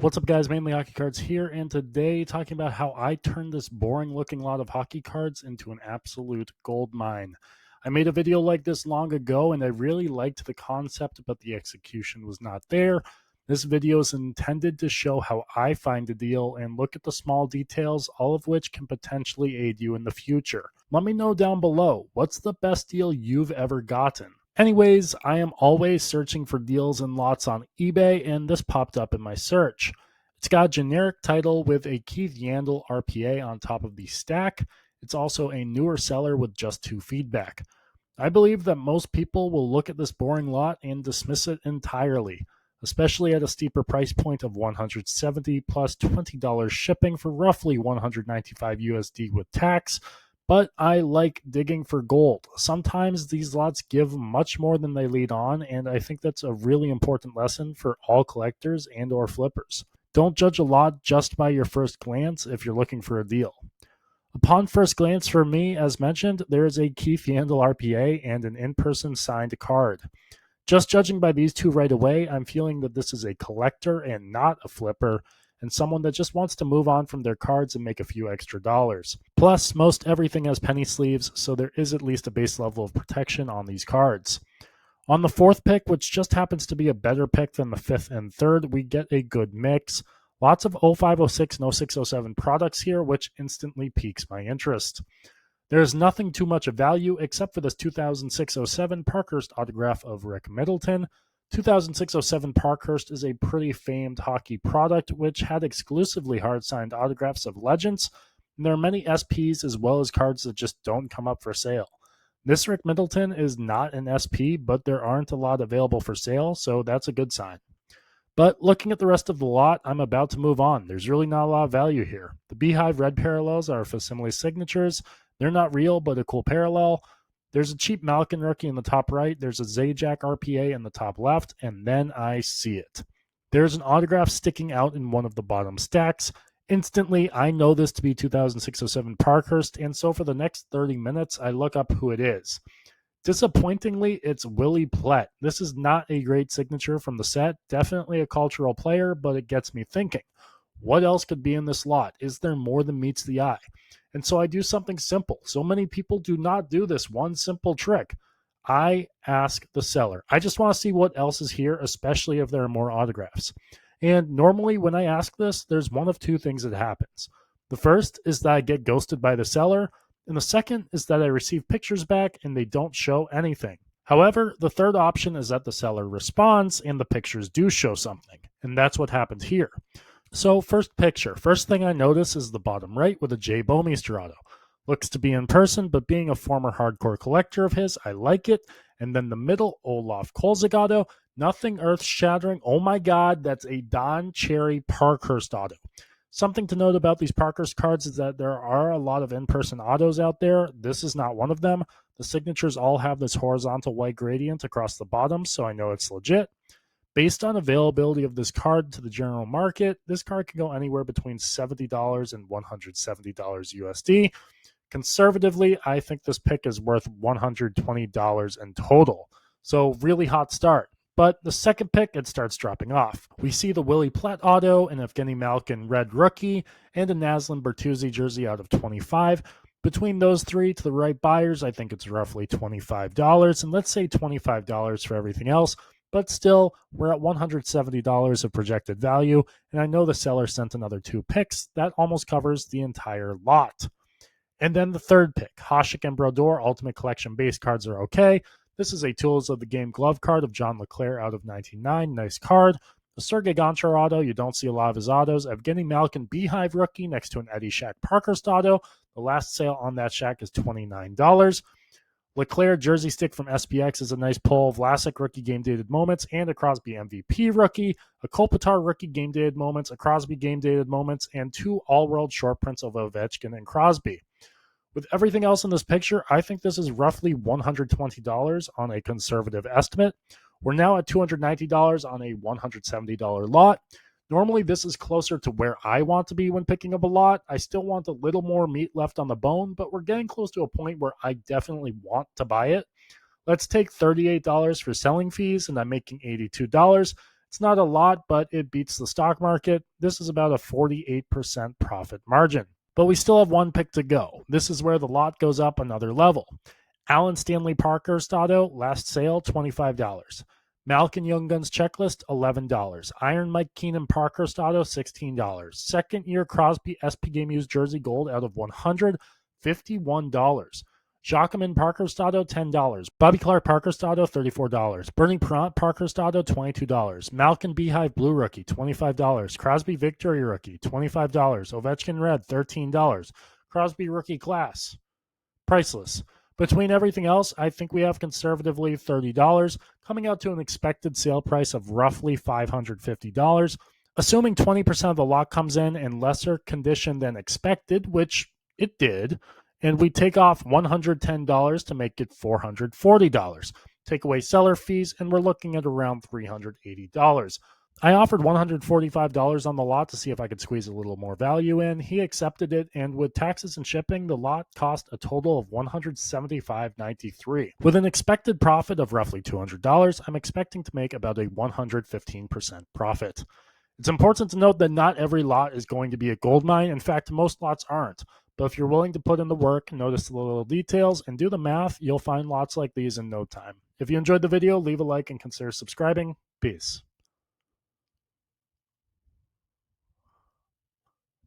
What's up, guys? Mainly Hockey Cards here, and today talking about how I turned this boring looking lot of hockey cards into an absolute gold mine. I made a video like this long ago, and I really liked the concept, but the execution was not there. This video is intended to show how I find a deal and look at the small details, all of which can potentially aid you in the future. Let me know down below, what's the best deal you've ever gotten? Anyways, I am always searching for deals and lots on eBay, and this popped up in my search. It's got a generic title with a Keith Yandel RPA on top of the stack. It's also a newer seller with just 2 feedback. I believe that most people will look at this boring lot and dismiss it entirely, especially at a steeper price point of $170 plus $20 shipping for roughly 195 USD with tax. But I like digging for gold. Sometimes these lots give much more than they lead on, and I think that's a really important lesson for all collectors and or flippers. Don't judge a lot just by your first glance if you're looking for a deal. Upon first glance for me, as mentioned, there is a Keith Yandel RPA and an in-person signed card. Just judging by these two right away, I'm feeling that this is a collector and not a flipper, and someone that just wants to move on from their cards and make a few extra dollars. Plus, most everything has penny sleeves, so there is at least a base level of protection on these cards. On the 4th pick, which just happens to be a better pick than the 5th and 3rd, we get a good mix. Lots of 0506 and 0607 products here, which instantly piques my interest. There is nothing too much of value except for this 2006-07 Parkhurst autograph of Rick Middleton. 2006-07 Parkhurst is a pretty famed hockey product which had exclusively hard-signed autographs of legends, and there are many SPs as well as cards that just don't come up for sale. This Rick Middleton is not an SP, but there aren't a lot available for sale, so that's a good sign. But looking at the rest of the lot, I'm about to move on. There's really not a lot of value here. The Beehive red parallels are facsimile signatures. They're not real, but a cool parallel. There's a cheap Malkin rookie in the top right. There's a Zajac RPA in the top left, and then I see it. There's an autograph sticking out in one of the bottom stacks. Instantly, I know this to be 2006-07 Parkhurst, and so for the next 30 minutes, I look up who it is. Disappointingly, it's Willie Plett. This is not a great signature from the set. Definitely a cultural player, but it gets me thinking. What else could be in this lot? Is there more than meets the eye? And so I do something simple. So many people do not do this one simple trick. I ask the seller. I just want to see what else is here, especially if there are more autographs. And normally when I ask this, there's one of 2 things that happens. The first is that I get ghosted by the seller, and the second is that I receive pictures back and they don't show anything. However, the third option is that the seller responds and the pictures do show something, and that's what happened here. So first picture, first thing I notice is the bottom right with a J. Bouwmeester auto. Looks to be in person, but being a former hardcore collector of his, I like it. And then the middle, Olaf Kolzig auto, nothing earth-shattering. Oh my god, that's a Don Cherry Parkhurst auto. Something to note about these Parkhurst cards is that there are a lot of in-person autos out there. This is not one of them. The signatures all have this horizontal white gradient across the bottom, so I know it's legit. Based on availability of this card to the general market, this card can go anywhere between $70 and $170 USD. Conservatively, I think this pick is worth $120 in total. So really hot start. But the second pick, it starts dropping off. We see the Willie Plett auto, an Evgeny Malkin red rookie, and a Naslin Bertuzzi jersey out of 25. Between those 3 to the right buyers, I think it's roughly $25. And let's say $25 for everything else. But still, we're at $170 of projected value. And I know the seller sent another 2 picks. That almost covers the entire lot. And then the third pick, Hasek and Brodeur Ultimate Collection base cards are okay. This is a Tools of the Game glove card of John LeClaire out of 99. Nice card. The Sergei Gonchar auto, you don't see a lot of his autos. Evgeny Malkin Beehive rookie next to an Eddie Shack Parkhurst auto. The last sale on that Shack is $29. LeClaire jersey stick from SPX is a nice pull. Vlasic rookie game dated moments and a Crosby MVP rookie. A Kopitar rookie game dated moments, a Crosby game dated moments, and 2 all-world short prints of Ovechkin and Crosby. With everything else in this picture, I think this is roughly $120 on a conservative estimate. We're now at $290 on a $170 lot. Normally, this is closer to where I want to be when picking up a lot. I still want a little more meat left on the bone, but we're getting close to a point where I definitely want to buy it. Let's take $38 for selling fees, and I'm making $82. It's not a lot, but it beats the stock market. This is about a 48% profit margin. But we still have one pick to go. This is where the lot goes up another level. Alan Stanley Parkhurst Auto, last sale, $25. Malkin Young Guns Checklist, $11. Iron Mike Keenan Parkhurst Auto, $16. Second year Crosby SP Game Used Jersey Gold out of 100, $51. Jacquemin Parkhurst Auto, $10. Bobby Clark Parkhurst Auto, $34. Bernie Perrant Parkhurst Auto, $22. Malkin Beehive Blue Rookie, $25. Crosby Victory Rookie, $25. Ovechkin Red, $13. Crosby Rookie Class, priceless. Between everything else, I think we have conservatively $30, coming out to an expected sale price of roughly $550. Assuming 20% of the lot comes in lesser condition than expected, which it did, and we take off $110 to make it $440. Take away seller fees, and we're looking at around $380. I offered $145 on the lot to see if I could squeeze a little more value in. He accepted it, and with taxes and shipping, the lot cost a total of $175.93. With an expected profit of roughly $200, I'm expecting to make about a 115% profit. It's important to note that not every lot is going to be a gold mine. In fact, most lots aren't. But if you're willing to put in the work, notice the little details, and do the math, you'll find lots like these in no time. If you enjoyed the video, leave a like and consider subscribing. Peace.